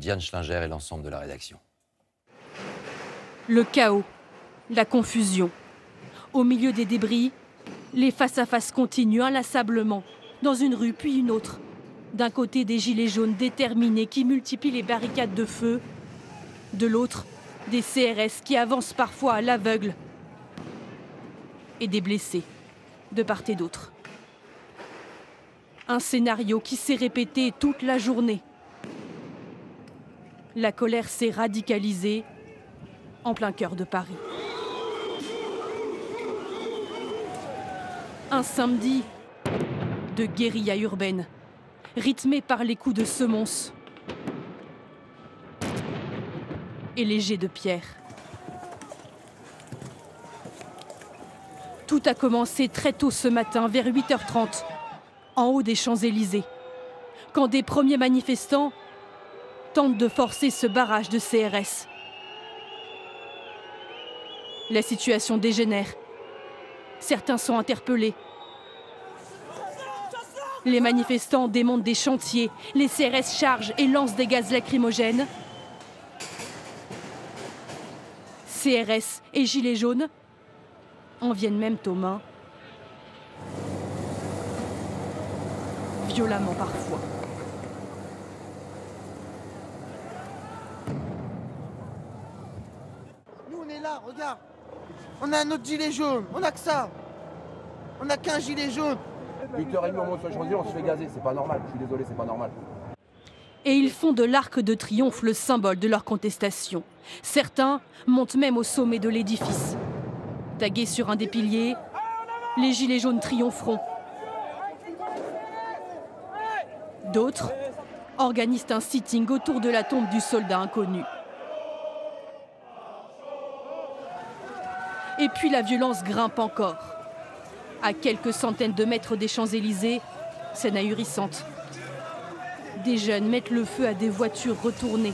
Diane Schlinger et l'ensemble de la rédaction. Le chaos, la confusion. Au milieu des débris, les face-à-face continuent inlassablement, dans une rue puis une autre. D'un côté, des gilets jaunes déterminés qui multiplient les barricades de feu. De l'autre, des CRS qui avancent parfois à l'aveugle. Et des blessés, de part et d'autre. Un scénario qui s'est répété toute la journée. La colère s'est radicalisée en plein cœur de Paris. Un samedi de guérilla urbaine, rythmé par les coups de semonce et les jets de pierre. Tout a commencé très tôt ce matin, vers 8h30, en haut des Champs-Élysées, quand des premiers manifestants tentent de forcer ce barrage de CRS. La situation dégénère. Certains sont interpellés. Les manifestants démontent des chantiers, les CRS chargent et lancent des gaz lacrymogènes. CRS et gilets jaunes en viennent même aux mains, violemment parfois. Nous on est là, regarde. On a un autre gilet jaune, on a que ça. On a qu'un gilet jaune. 8h30 on monte sur les Champs-Élysées, on se fait gazer, c'est pas normal, je suis désolé, c'est pas normal. Et ils font de l'Arc de Triomphe le symbole de leur contestation. Certains montent même au sommet de l'édifice. Tagués sur un des piliers, les gilets jaunes triompheront. D'autres organisent un sitting autour de la tombe du soldat inconnu. Et puis la violence grimpe encore. À quelques centaines de mètres des Champs-Élysées, scène ahurissante. Des jeunes mettent le feu à des voitures retournées.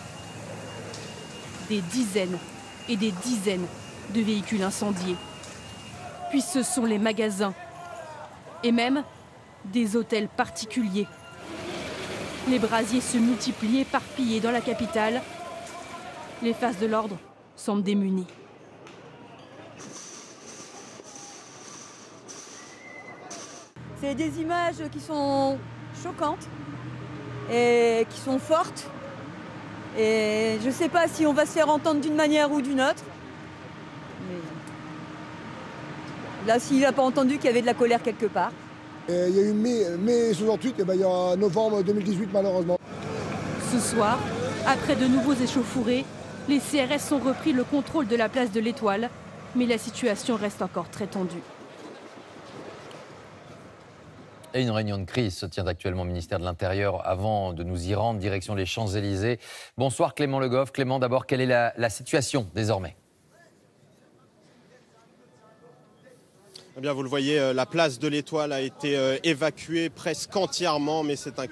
Des dizaines et des dizaines de véhicules incendiés. Puis ce sont les magasins et même des hôtels particuliers. Les brasiers se multiplient éparpillés dans la capitale. Les forces de l'ordre semblent démunies. C'est des images qui sont choquantes et qui sont fortes. Et je ne sais pas si on va se faire entendre d'une manière ou d'une autre. Mais là, s'il n'a pas entendu qu'il y avait de la colère quelque part. Il y a eu mai 68, et ben il y aura novembre 2018 malheureusement. Ce soir, après de nouveaux échauffourées, les CRS ont repris le contrôle de la place de l'Étoile, mais la situation reste encore très tendue. Et une réunion de crise se tient actuellement au ministère de l'Intérieur avant de nous y rendre, direction les Champs-Élysées. Bonsoir Clément Le Goff. Clément, d'abord, quelle est la situation désormais ? Eh bien, vous le voyez, la place de l'Étoile a été évacuée presque entièrement, mais c'est un